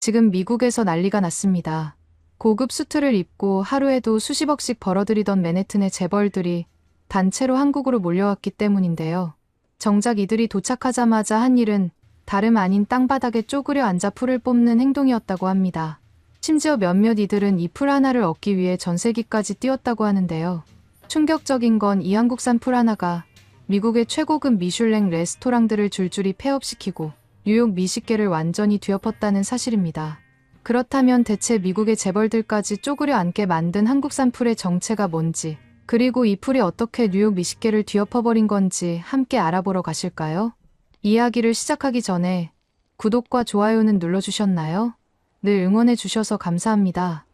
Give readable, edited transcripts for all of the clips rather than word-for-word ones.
지금 미국에서 난리가 났습니다. 고급 수트를 입고 하루에도 수십억씩 벌어들이던 맨해튼의 재벌들이 단체로 한국으로 몰려왔기 때문인데요. 정작 이들이 도착하자마자 한 일은 다름 아닌 땅바닥에 쪼그려 앉아 풀을 뽑는 행동이었다고 합니다. 심지어 몇몇 이들은 이 풀 하나를 얻기 위해 전세기까지 뛰었다고 하는데요. 충격적인 건 이 한국산 풀 하나가 미국의 최고급 미슐랭 레스토랑들을 줄줄이 폐업시키고 뉴욕 미식계를 완전히 뒤엎었다는 사실입니다. 그렇다면 대체 미국의 재벌들까지 쪼그려 앉게 만든 한국산 풀의 정체가 뭔지, 그리고 이 풀이 어떻게 뉴욕 미식계를 뒤엎어버린 건지 함께 알아보러 가실까요? 이야기를 시작하기 전에 구독과 좋아요는 눌러주셨나요? 늘 응원해주셔서 감사합니다.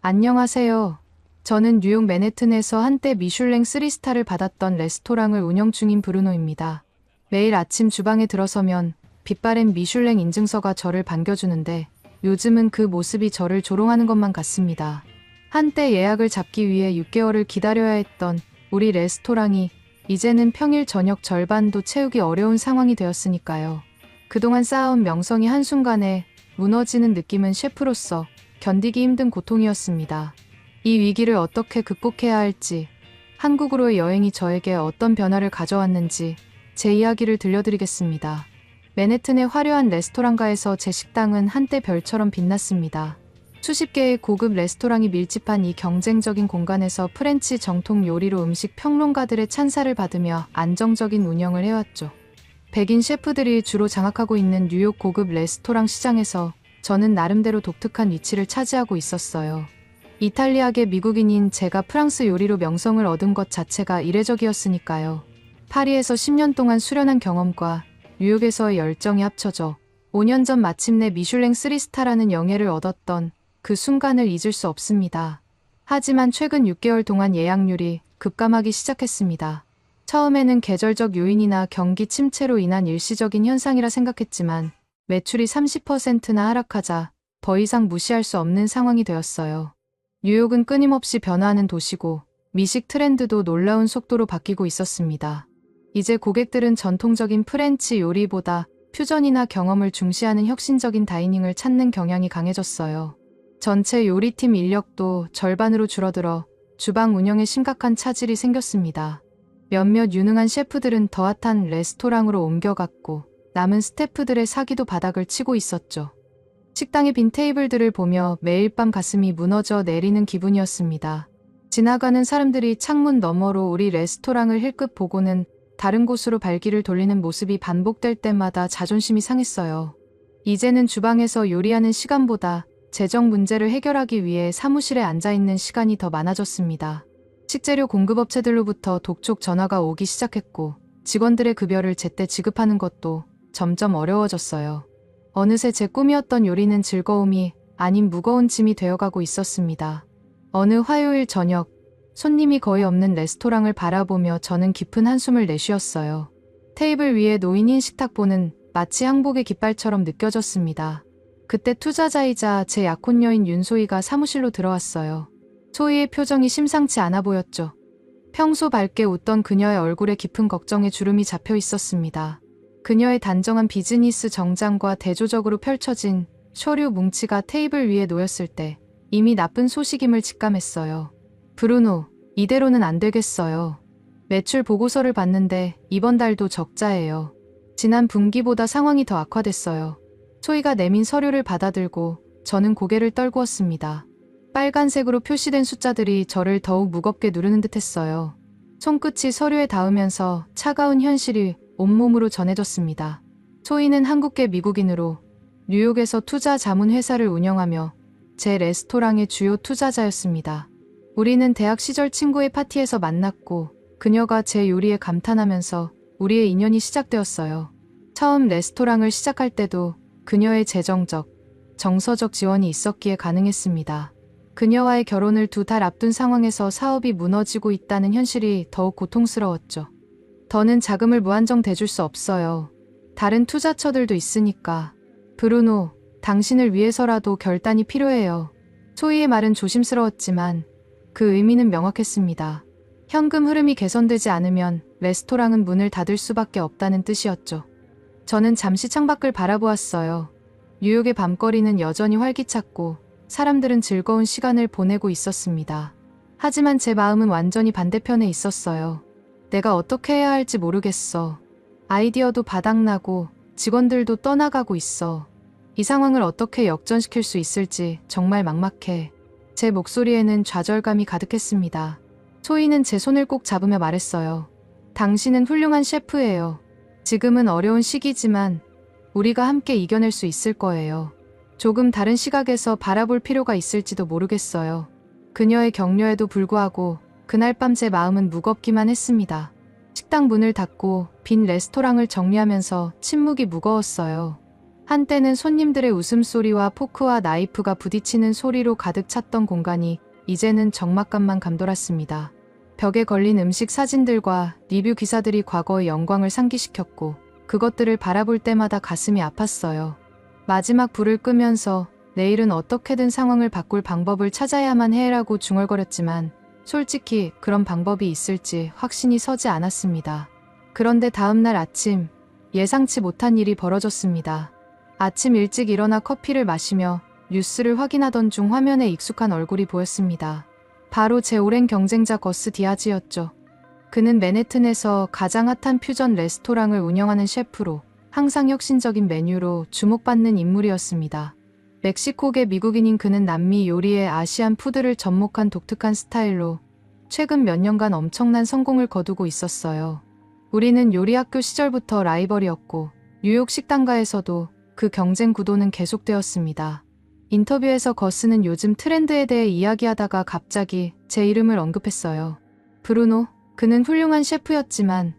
안녕하세요. 저는 뉴욕 맨해튼에서 한때 미슐랭 3스타를 받았던 레스토랑을 운영 중인 브루노입니다. 매일 아침 주방에 들어서면 빛바랜 미슐랭 인증서가 저를 반겨주는데 요즘은 그 모습이 저를 조롱하는 것만 같습니다. 한때 예약을 잡기 위해 6개월을 기다려야 했던 우리 레스토랑이 이제는 평일 저녁 절반도 채우기 어려운 상황이 되었으니까요. 그동안 쌓아온 명성이 한순간에 무너지는 느낌은 셰프로서 견디기 힘든 고통이었습니다. 이 위기를 어떻게 극복해야 할지, 한국으로의 여행이 저에게 어떤 변화를 가져왔는지 제 이야기를 들려드리겠습니다. 맨해튼의 화려한 레스토랑가에서 제 식당은 한때 별처럼 빛났습니다. 수십 개의 고급 레스토랑이 밀집한 이 경쟁적인 공간에서 프렌치 정통 요리로 음식 평론가들의 찬사를 받으며 안정적인 운영을 해왔죠. 백인 셰프들이 주로 장악하고 있는 뉴욕 고급 레스토랑 시장에서 저는 나름대로 독특한 위치를 차지하고 있었어요. 이탈리아계 미국인인 제가 프랑스 요리로 명성을 얻은 것 자체가 이례적이었으니까요. 파리에서 10년 동안 수련한 경험과 뉴욕에서의 열정이 합쳐져 5년 전 마침내 미슐랭 3스타라는 영예를 얻었던 그 순간을 잊을 수 없습니다. 하지만 최근 6개월 동안 예약률이 급감하기 시작했습니다. 처음에는 계절적 요인이나 경기 침체로 인한 일시적인 현상이라 생각했지만 매출이 30%나 하락하자 더 이상 무시할 수 없는 상황이 되었어요. 뉴욕은 끊임없이 변화하는 도시고 미식 트렌드도 놀라운 속도로 바뀌고 있었습니다. 이제 고객들은 전통적인 프렌치 요리보다 퓨전이나 경험을 중시하는 혁신적인 다이닝을 찾는 경향이 강해졌어요. 전체 요리팀 인력도 절반으로 줄어들어 주방 운영에 심각한 차질이 생겼습니다. 몇몇 유능한 셰프들은 더 핫한 레스토랑으로 옮겨갔고 남은 스태프들의 사기도 바닥을 치고 있었죠. 식당의 빈 테이블들을 보며 매일 밤 가슴이 무너져 내리는 기분이었습니다. 지나가는 사람들이 창문 너머로 우리 레스토랑을 힐끗 보고는 다른 곳으로 발길을 돌리는 모습이 반복될 때마다 자존심이 상했어요. 이제는 주방에서 요리하는 시간보다 재정 문제를 해결하기 위해 사무실에 앉아있는 시간이 더 많아졌습니다. 식재료 공급업체들로부터 독촉 전화가 오기 시작했고 직원들의 급여를 제때 지급하는 것도 점점 어려워졌어요. 어느새 제 꿈이었던 요리는 즐거움이 아닌 무거운 짐이 되어가고 있었습니다. 어느 화요일 저녁, 손님이 거의 없는 레스토랑을 바라보며 저는 깊은 한숨을 내쉬었어요. 테이블 위에 놓인 흰 식탁보는 마치 항복의 깃발처럼 느껴졌습니다. 그때 투자자이자 제 약혼녀인 윤소희가 사무실로 들어왔어요. 소희의 표정이 심상치 않아 보였죠. 평소 밝게 웃던 그녀의 얼굴에 깊은 걱정의 주름이 잡혀 있었습니다. 그녀의 단정한 비즈니스 정장과 대조적으로 펼쳐진 서류 뭉치가 테이블 위에 놓였을 때 이미 나쁜 소식임을 직감했어요. 브루노, 이대로는 안 되겠어요. 매출 보고서를 봤는데 이번 달도 적자예요. 지난 분기보다 상황이 더 악화됐어요. 소희가 내민 서류를 받아들고 저는 고개를 떨구었습니다. 빨간색으로 표시된 숫자들이 저를 더욱 무겁게 누르는 듯했어요. 손끝이 서류에 닿으면서 차가운 현실이 온몸으로 전해졌습니다. 소희는 한국계 미국인으로 뉴욕에서 투자 자문 회사를 운영하며 제 레스토랑의 주요 투자자였습니다. 우리는 대학 시절 친구의 파티에서 만났고 그녀가 제 요리에 감탄하면서 우리의 인연이 시작되었어요. 처음 레스토랑을 시작할 때도 그녀의 재정적, 정서적 지원이 있었기에 가능했습니다. 그녀와의 결혼을 2달 앞둔 상황에서 사업이 무너지고 있다는 현실이 더욱 고통스러웠죠. 더는 자금을 무한정 대줄 수 없어요. 다른 투자처들도 있으니까. 브루노, 당신을 위해서라도 결단이 필요해요. 소희의 말은 조심스러웠지만 그 의미는 명확했습니다. 현금 흐름이 개선되지 않으면 레스토랑은 문을 닫을 수밖에 없다는 뜻이었죠. 저는 잠시 창밖을 바라보았어요. 뉴욕의 밤거리는 여전히 활기찼고 사람들은 즐거운 시간을 보내고 있었습니다. 하지만 제 마음은 완전히 반대편에 있었어요. 내가 어떻게 해야 할지 모르겠어. 아이디어도 바닥나고 직원들도 떠나가고 있어. 이 상황을 어떻게 역전시킬 수 있을지 정말 막막해. 제 목소리에는 좌절감이 가득했습니다. 소희는 제 손을 꼭 잡으며 말했어요. 당신은 훌륭한 셰프예요. 지금은 어려운 시기지만 우리가 함께 이겨낼 수 있을 거예요. 조금 다른 시각에서 바라볼 필요가 있을지도 모르겠어요. 그녀의 격려에도 불구하고 그날 밤 제 마음은 무겁기만 했습니다. 식당 문을 닫고 빈 레스토랑을 정리하면서 침묵이 무거웠어요. 한때는 손님들의 웃음소리와 포크와 나이프가 부딪히는 소리로 가득 찼던 공간이 이제는 적막감만 감돌았습니다. 벽에 걸린 음식 사진들과 리뷰 기사들이 과거의 영광을 상기시켰고 그것들을 바라볼 때마다 가슴이 아팠어요. 마지막 불을 끄면서 내일은 어떻게든 상황을 바꿀 방법을 찾아야만 해라고 중얼거렸지만 솔직히 그런 방법이 있을지 확신이 서지 않았습니다. 그런데 다음날 아침 예상치 못한 일이 벌어졌습니다. 아침 일찍 일어나 커피를 마시며 뉴스를 확인하던 중 화면에 익숙한 얼굴이 보였습니다. 바로 제 오랜 경쟁자 거스 디아즈였죠. 그는 맨해튼에서 가장 핫한 퓨전 레스토랑을 운영하는 셰프로 항상 혁신적인 메뉴로 주목받는 인물이었습니다. 멕시코계 미국인인 그는 남미 요리에 아시안 푸드를 접목한 독특한 스타일로 최근 몇 년간 엄청난 성공을 거두고 있었어요. 우리는 요리학교 시절부터 라이벌이었고 뉴욕 식당가에서도 그 경쟁 구도는 계속되었습니다. 인터뷰에서 거스는 요즘 트렌드에 대해 이야기하다가 갑자기 제 이름을 언급했어요. 브루노, 그는 훌륭한 셰프였지만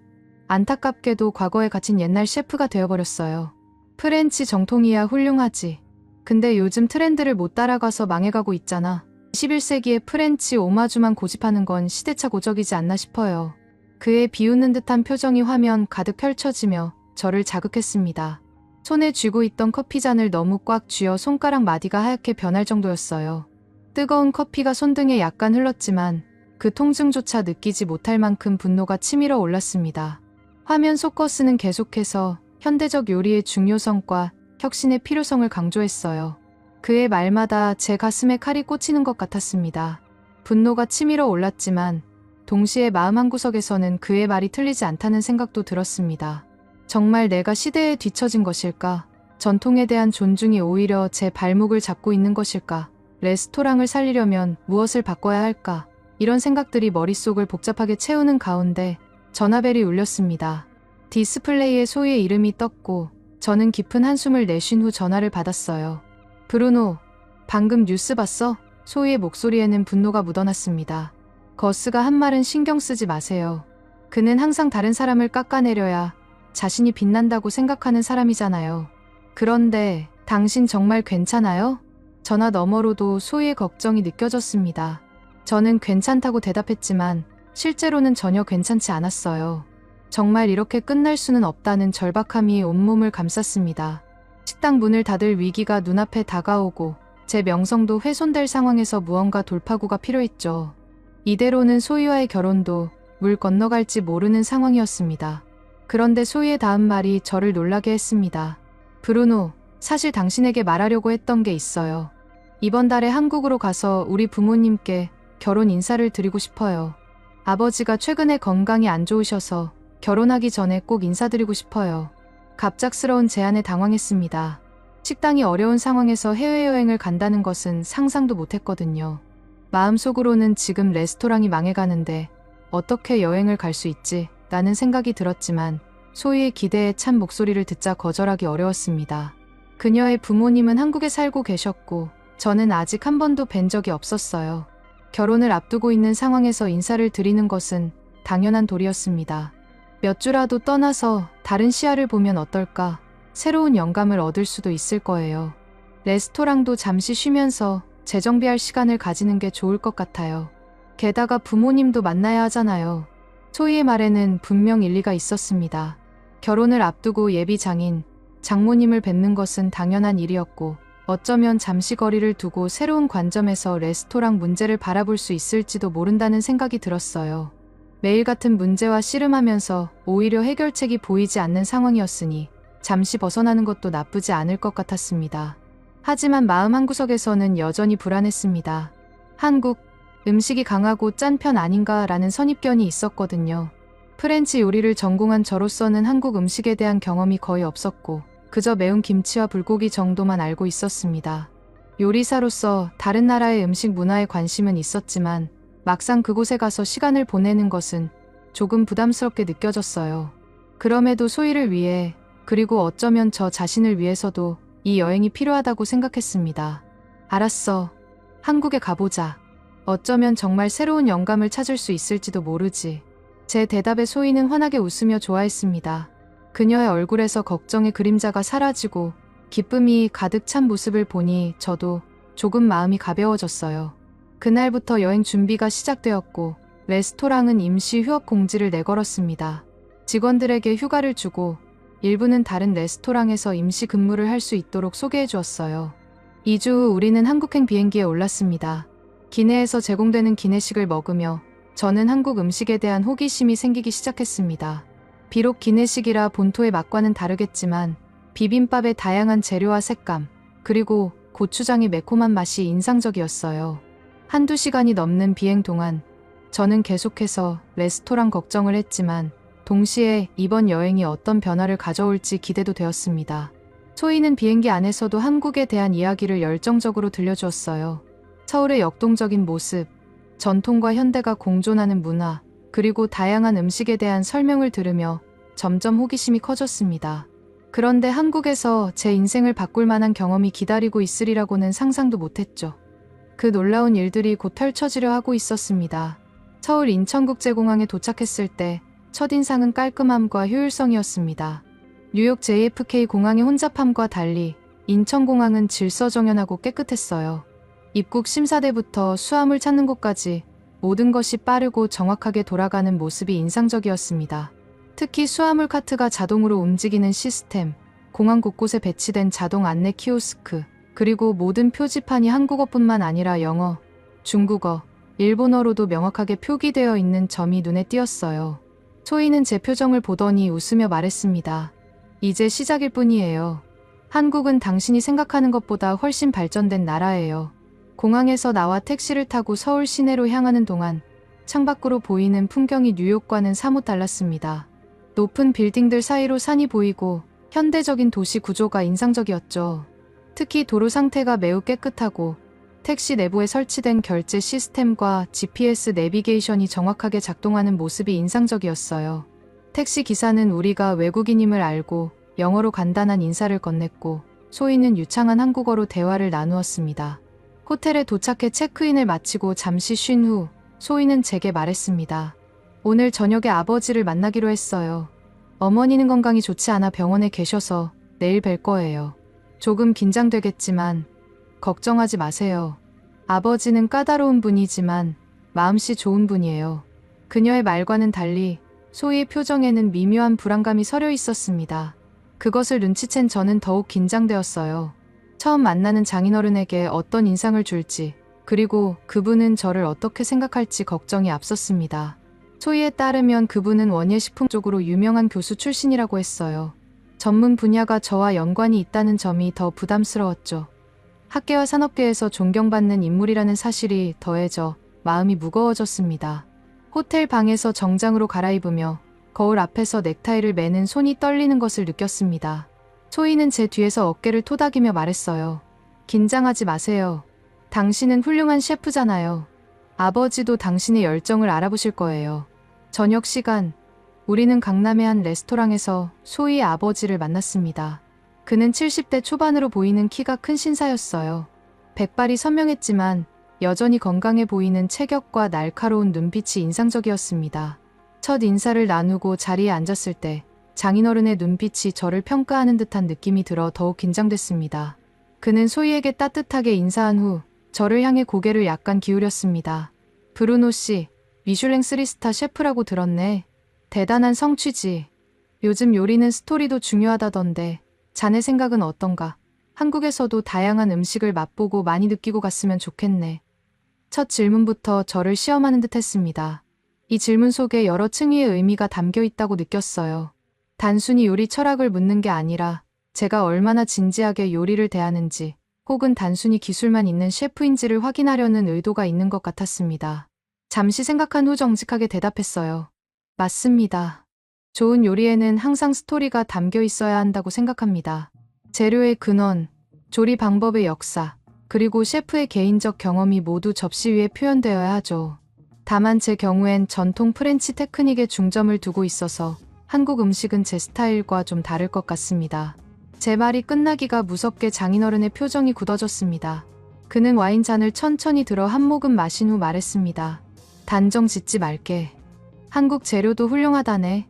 안타깝게도 과거에 갇힌 옛날 셰프가 되어버렸어요. 프렌치 정통이야 훌륭하지. 근데 요즘 트렌드를 못 따라가서 망해가고 있잖아. 21세기에 프렌치 오마주만 고집하는 건 시대착 오적이지 않나 싶어요. 그의 비웃는 듯한 표정이 화면 가득 펼쳐지며 저를 자극했습니다. 손에 쥐고 있던 커피잔을 너무 꽉 쥐어 손가락 마디가 하얗게 변할 정도였어요. 뜨거운 커피가 손등에 약간 흘렀지만 그 통증조차 느끼지 못할 만큼 분노가 치밀어 올랐습니다. 화면 속 거스는 계속해서 현대적 요리의 중요성과 혁신의 필요성을 강조했어요. 그의 말마다 제 가슴에 칼이 꽂히는 것 같았습니다. 분노가 치밀어 올랐지만 동시에 마음 한구석에서는 그의 말이 틀리지 않다는 생각도 들었습니다. 정말 내가 시대에 뒤처진 것일까? 전통에 대한 존중이 오히려 제 발목을 잡고 있는 것일까? 레스토랑을 살리려면 무엇을 바꿔야 할까? 이런 생각들이 머릿속을 복잡하게 채우는 가운데 전화벨이 울렸습니다. 디스플레이에 소희의 이름이 떴고 저는 깊은 한숨을 내쉰 후 전화를 받았어요. 브루노, 방금 뉴스 봤어? 소희의 목소리에는 분노가 묻어났습니다. 거스가 한 말은 신경 쓰지 마세요. 그는 항상 다른 사람을 깎아내려야 자신이 빛난다고 생각하는 사람이잖아요. 그런데 당신 정말 괜찮아요? 전화 너머로도 소희의 걱정이 느껴졌습니다. 저는 괜찮다고 대답했지만 실제로는 전혀 괜찮지 않았어요. 정말 이렇게 끝날 수는 없다는 절박함이 온몸을 감쌌습니다. 식당 문을 닫을 위기가 눈앞에 다가오고 제 명성도 훼손될 상황에서 무언가 돌파구가 필요했죠. 이대로는 소희와의 결혼도 물 건너갈지 모르는 상황이었습니다. 그런데 소희의 다음 말이 저를 놀라게 했습니다. 브루노, 사실 당신에게 말하려고 했던 게 있어요. 이번 달에 한국으로 가서 우리 부모님께 결혼 인사를 드리고 싶어요. 아버지가 최근에 건강이 안 좋으셔서 결혼하기 전에 꼭 인사드리고 싶어요. 갑작스러운 제안에 당황했습니다. 식당이 어려운 상황에서 해외여행을 간다는 것은 상상도 못했거든요. 마음속으로는 지금 레스토랑이 망해가는데 어떻게 여행을 갈 수 있지? 라는 생각이 들었지만 소희의 기대에 찬 목소리를 듣자 거절하기 어려웠습니다. 그녀의 부모님은 한국에 살고 계셨고 저는 아직 한 번도 뵌 적이 없었어요. 결혼을 앞두고 있는 상황에서 인사를 드리는 것은 당연한 도리였습니다. 몇 주라도 떠나서 다른 시야를 보면 어떨까? 새로운 영감을 얻을 수도 있을 거예요. 레스토랑도 잠시 쉬면서 재정비할 시간을 가지는 게 좋을 것 같아요. 게다가 부모님도 만나야 하잖아요. 소희의 말에는 분명 일리가 있었습니다. 결혼을 앞두고 예비 장인, 장모님을 뵙는 것은 당연한 일이었고 어쩌면 잠시 거리를 두고 새로운 관점에서 레스토랑 문제를 바라볼 수 있을지도 모른다는 생각이 들었어요. 매일 같은 문제와 씨름하면서 오히려 해결책이 보이지 않는 상황이었으니 잠시 벗어나는 것도 나쁘지 않을 것 같았습니다. 하지만 마음 한구석에서는 여전히 불안했습니다. 한국 음식이 강하고 짠 편 아닌가라는 선입견이 있었거든요. 프렌치 요리를 전공한 저로서는 한국 음식에 대한 경험이 거의 없었고 그저 매운 김치와 불고기 정도만 알고 있었습니다. 요리사로서 다른 나라의 음식 문화에 관심은 있었지만 막상 그곳에 가서 시간을 보내는 것은 조금 부담스럽게 느껴졌어요. 그럼에도 소희를 위해 그리고 어쩌면 저 자신을 위해서도 이 여행이 필요하다고 생각했습니다. 알았어. 한국에 가보자. 어쩌면 정말 새로운 영감을 찾을 수 있을지도 모르지. 제 대답에 소희는 환하게 웃으며 좋아했습니다. 그녀의 얼굴에서 걱정의 그림자가 사라지고 기쁨이 가득 찬 모습을 보니 저도 조금 마음이 가벼워졌어요. 그날부터 여행 준비가 시작되었고 레스토랑은 임시 휴업 공지를 내걸었습니다. 직원들에게 휴가를 주고 일부는 다른 레스토랑에서 임시 근무를 할 수 있도록 소개해 주었어요. 2주 후 우리는 한국행 비행기에 올랐습니다. 기내에서 제공되는 기내식을 먹으며 저는 한국 음식에 대한 호기심이 생기기 시작했습니다. 비록 기내식이라 본토의 맛과는 다르겠지만 비빔밥의 다양한 재료와 색감, 그리고 고추장의 매콤한 맛이 인상적이었어요. 한두 시간이 넘는 비행 동안 저는 계속해서 레스토랑 걱정을 했지만 동시에 이번 여행이 어떤 변화를 가져올지 기대도 되었습니다. 소희는 비행기 안에서도 한국에 대한 이야기를 열정적으로 들려주었어요. 서울의 역동적인 모습, 전통과 현대가 공존하는 문화, 그리고 다양한 음식에 대한 설명을 들으며 점점 호기심이 커졌습니다. 그런데 한국에서 제 인생을 바꿀 만한 경험이 기다리고 있으리라고는 상상도 못했죠. 그 놀라운 일들이 곧 펼쳐지려 하고 있었습니다. 서울 인천국제공항에 도착했을 때 첫인상은 깔끔함과 효율성이었습니다. 뉴욕 JFK 공항의 혼잡함과 달리 인천공항은 질서정연하고 깨끗했어요. 입국 심사대부터 수화물 찾는 곳까지 모든 것이 빠르고 정확하게 돌아가는 모습이 인상적이었습니다. 특히 수화물 카트가 자동으로 움직이는 시스템, 공항 곳곳에 배치된 자동 안내 키오스크, 그리고 모든 표지판이 한국어뿐만 아니라 영어, 중국어, 일본어로도 명확하게 표기되어 있는 점이 눈에 띄었어요. 소희는 제 표정을 보더니 웃으며 말했습니다. 이제 시작일 뿐이에요. 한국은 당신이 생각하는 것보다 훨씬 발전된 나라예요. 공항에서 나와 택시를 타고 서울 시내로 향하는 동안 창밖으로 보이는 풍경이 뉴욕과는 사뭇 달랐습니다. 높은 빌딩들 사이로 산이 보이고 현대적인 도시 구조가 인상적이었죠. 특히 도로 상태가 매우 깨끗하고 택시 내부에 설치된 결제 시스템과 GPS 내비게이션이 정확하게 작동하는 모습이 인상적이었어요. 택시 기사는 우리가 외국인임을 알고 영어로 간단한 인사를 건넸고 소희는 유창한 한국어로 대화를 나누었습니다. 호텔에 도착해 체크인을 마치고 잠시 쉰 후 소희는 제게 말했습니다. 오늘 저녁에 아버지를 만나기로 했어요. 어머니는 건강이 좋지 않아 병원에 계셔서 내일 뵐 거예요. 조금 긴장되겠지만 걱정하지 마세요. 아버지는 까다로운 분이지만 마음씨 좋은 분이에요. 그녀의 말과는 달리 소희의 표정에는 미묘한 불안감이 서려 있었습니다. 그것을 눈치챈 저는 더욱 긴장되었어요. 처음 만나는 장인어른에게 어떤 인상을 줄지, 그리고 그분은 저를 어떻게 생각할지 걱정이 앞섰습니다. 소희에 따르면 그분은 원예식품 쪽으로 유명한 교수 출신이라고 했어요. 전문 분야가 저와 연관이 있다는 점이 더 부담스러웠죠. 학계와 산업계에서 존경받는 인물이라는 사실이 더해져 마음이 무거워졌습니다. 호텔 방에서 정장으로 갈아입으며 거울 앞에서 넥타이를 매는 손이 떨리는 것을 느꼈습니다. 소희는 제 뒤에서 어깨를 토닥이며 말했어요. 긴장하지 마세요. 당신은 훌륭한 셰프잖아요. 아버지도 당신의 열정을 알아보실 거예요. 저녁 시간, 우리는 강남의 한 레스토랑에서 소희의 아버지를 만났습니다. 그는 70대 초반으로 보이는 키가 큰 신사였어요. 백발이 선명했지만 여전히 건강해 보이는 체격과 날카로운 눈빛이 인상적이었습니다. 첫 인사를 나누고 자리에 앉았을 때 장인어른의 눈빛이 저를 평가하는 듯한 느낌이 들어 더욱 긴장됐습니다. 그는 소희에게 따뜻하게 인사한 후 저를 향해 고개를 약간 기울였습니다. 브루노 씨, 미슐랭 3스타 셰프라고 들었네. 대단한 성취지. 요즘 요리는 스토리도 중요하다던데 자네 생각은 어떤가? 한국에서도 다양한 음식을 맛보고 많이 느끼고 갔으면 좋겠네. 첫 질문부터 저를 시험하는 듯 했습니다. 이 질문 속에 여러 층위의 의미가 담겨 있다고 느꼈어요. 단순히 요리 철학을 묻는 게 아니라 제가 얼마나 진지하게 요리를 대하는지 혹은 단순히 기술만 있는 셰프인지를 확인하려는 의도가 있는 것 같았습니다. 잠시 생각한 후 정직하게 대답했어요. 맞습니다. 좋은 요리에는 항상 스토리가 담겨 있어야 한다고 생각합니다. 재료의 근원, 조리 방법의 역사, 그리고 셰프의 개인적 경험이 모두 접시 위에 표현되어야 하죠. 다만 제 경우엔 전통 프렌치 테크닉에 중점을 두고 있어서 한국 음식은 제 스타일과 좀 다를 것 같습니다. 제 말이 끝나기가 무섭게 장인어른의 표정이 굳어졌습니다. 그는 와인잔을 천천히 들어 한 모금 마신 후 말했습니다. 단정 짓지 말게. 한국 재료도 훌륭하다네.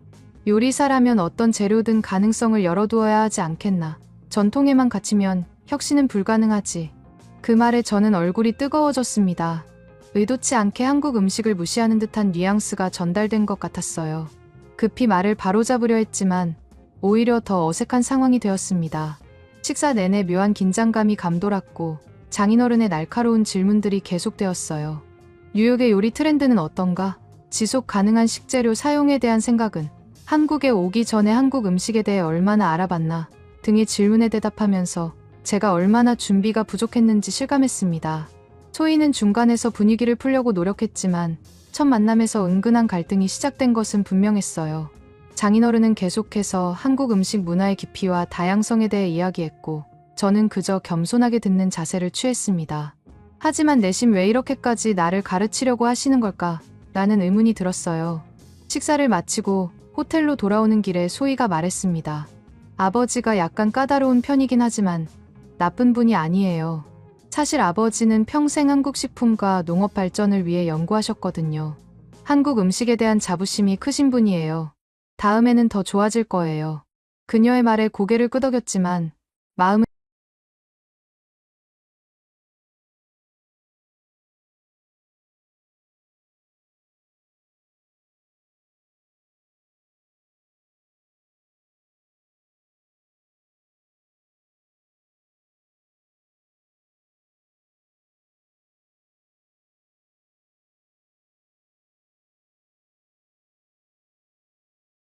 요리사라면 어떤 재료든 가능성을 열어두어야 하지 않겠나. 전통에만 갇히면 혁신은 불가능하지. 그 말에 저는 얼굴이 뜨거워졌습니다. 의도치 않게 한국 음식을 무시하는 듯한 뉘앙스가 전달된 것 같았어요. 급히 말을 바로잡으려 했지만 오히려 더 어색한 상황이 되었습니다. 식사 내내 묘한 긴장감이 감돌았고 장인어른의 날카로운 질문들이 계속되었어요. 뉴욕의 요리 트렌드는 어떤가? 지속 가능한 식재료 사용에 대한 생각은? 한국에 오기 전에 한국 음식에 대해 얼마나 알아봤나? 등의 질문에 대답하면서 제가 얼마나 준비가 부족했는지 실감했습니다. 소희는 중간에서 분위기를 풀려고 노력했지만 첫 만남에서 은근한 갈등이 시작된 것은 분명했어요. 장인어른은 계속해서 한국 음식 문화의 깊이와 다양성에 대해 이야기했고 저는 그저 겸손하게 듣는 자세를 취했습니다. 하지만 내심 왜 이렇게까지 나를 가르치려고 하시는 걸까? 라는 의문이 들었어요. 식사를 마치고 호텔로 돌아오는 길에 소희가 말했습니다. 아버지가 약간 까다로운 편이긴 하지만 나쁜 분이 아니에요. 사실 아버지는 평생 한국 식품과 농업 발전을 위해 연구하셨거든요. 한국 음식에 대한 자부심이 크신 분이에요. 다음에는 더 좋아질 거예요. 그녀의 말에 고개를 끄덕였지만 마음은